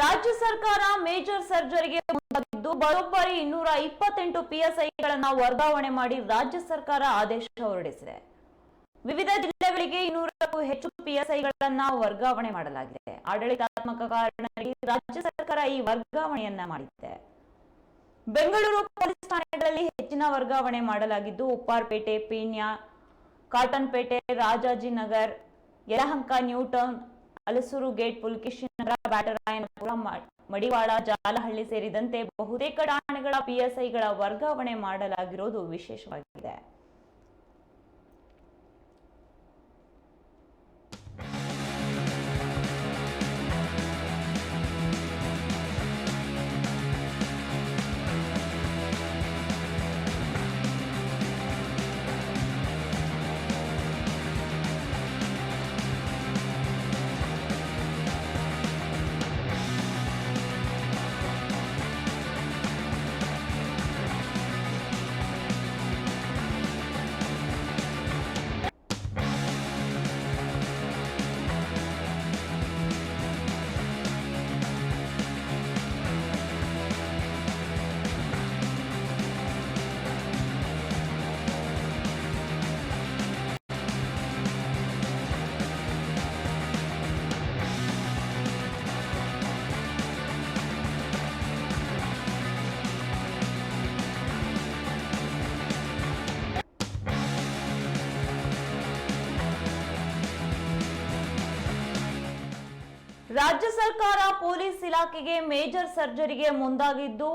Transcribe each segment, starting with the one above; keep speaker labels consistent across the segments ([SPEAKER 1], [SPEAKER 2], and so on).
[SPEAKER 1] ರಾಜ್ಯ ಸರ್ಕಾರ ಮೇಜರ್ ಸರ್ಜರಿಗೆ ಮುಂದಾಗಿದ್ದು ಬರೋಬ್ಬರಿ 228 ಪಿಎಸ್ಐಗಳನ್ನು ವರ್ಗಾವಣೆ ಮಾಡಿ ರಾಜ್ಯ ಸರ್ಕಾರ ಆದೇಶ ಹೊರಡಿಸಿದೆ. ವಿವಿಧ ಜಿಲ್ಲೆಗಳಿಗೆ 200ಕ್ಕೂ ಹೆಚ್ಚು ಪಿಎಸ್ಐಗಳನ್ನು ವರ್ಗಾವಣೆ ಮಾಡಲಾಗಿದೆ. ಆಡಳಿತಾತ್ಮಕ ಕಾರಣಗಳಿಗೆ ರಾಜ್ಯ ಸರ್ಕಾರ ಈ ವರ್ಗಾವಣೆಯನ್ನ ಮಾಡಿದೆ. ಬೆಂಗಳೂರು ಪೊಲೀಸ್ ಠಾಣೆಗಳಲ್ಲಿ ಹೆಚ್ಚಿನ ವರ್ಗಾವಣೆ ಮಾಡಲಾಗಿದ್ದು ಉಪ್ಪಾರಪೇಟೆ, ಪೀಣ್ಯ, ಕಾಟನ್ಪೇಟೆ, ರಾಜಾಜಿನಗರ್, ಯಲಹಂಕ, ನ್ಯೂ ಟೌನ್, ಹಲಸೂರು ಗೇಟ್, ಪುಲಕೇಶಿನಗರ, ಬ್ಯಾಟರಾಯನಪುರ, ಮಡಿವಾಳ, ಜಾಲಹಳ್ಳಿ ಸೇರಿದಂತೆ ಬಹುತೇಕ ಠಾಣೆಗಳ ಪಿಎಸ್ಐಗಳ ವರ್ಗಾವಣೆ ಮಾಡಲಾಗಿರುವುದು ವಿಶೇಷವಾಗಿದೆ. ರಾಜ್ಯ ಸರ್ಕಾರ ಪೊಲೀಸ್ ಇಲಾಖೆಗೆ ಮೇಜರ್ ಸರ್ಜರಿಗೆ ಮುಂದಾಗಿದ್ದು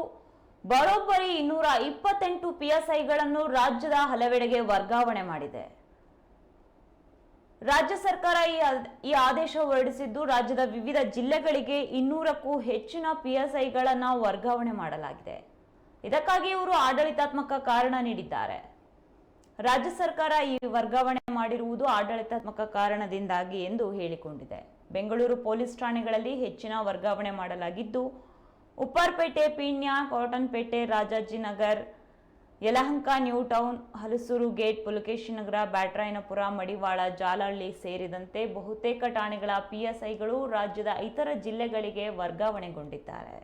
[SPEAKER 1] ಬರೋಬ್ಬರಿ 228 ಪಿಎಸ್ಐಗಳನ್ನು ರಾಜ್ಯದ ಹಲವೆಡೆಗೆ ವರ್ಗಾವಣೆ ಮಾಡಿದೆ. ರಾಜ್ಯ ಸರ್ಕಾರ ಈ ಆದೇಶ ಹೊರಡಿಸಿದ್ದು ರಾಜ್ಯದ ವಿವಿಧ ಜಿಲ್ಲೆಗಳಿಗೆ 200ಕ್ಕೂ ಹೆಚ್ಚಿನ ಪಿಎಸ್ಐಗಳನ್ನು ವರ್ಗಾವಣೆ ಮಾಡಲಾಗಿದೆ. ಇದಕ್ಕಾಗಿ ಇವರು ಆಡಳಿತಾತ್ಮಕ ಕಾರಣ ನೀಡಿದ್ದಾರೆ. ರಾಜ್ಯ ಸರ್ಕಾರ ಈ ವರ್ಗಾವಣೆ ಮಾಡಿರುವುದು ಆಡಳಿತಾತ್ಮಕ ಕಾರಣದಿಂದಾಗಿ ಎಂದು ಹೇಳಿಕೊಂಡಿದೆ. ಬೆಂಗಳೂರು ಪೊಲೀಸ್ ಠಾಣೆಗಳಲ್ಲಿ ಹೆಚ್ಚಿನ ವರ್ಗಾವಣೆ ಮಾಡಲಾಗಿದ್ದು ಉಪ್ಪಾರಪೇಟೆ, ಪೀಣ್ಯ, ಕಾಟನ್ಪೇಟೆ, ರಾಜಾಜಿನಗರ್, ಯಲಹಂಕ, ನ್ಯೂ ಟೌನ್, ಹಲಸೂರು ಗೇಟ್, ಪುಲಕೇಶಿನಗರ, ಬ್ಯಾಟರಾಯನಪುರ, ಮಡಿವಾಳ, ಜಾಲಹಳ್ಳಿ ಸೇರಿದಂತೆ ಬಹುತೇಕ ಠಾಣೆಗಳ ಪಿಎಸ್ಐಗಳು ರಾಜ್ಯದ ಇತರ ಜಿಲ್ಲೆಗಳಿಗೆ ವರ್ಗಾವಣೆಗೊಂಡಿದ್ದಾರೆ.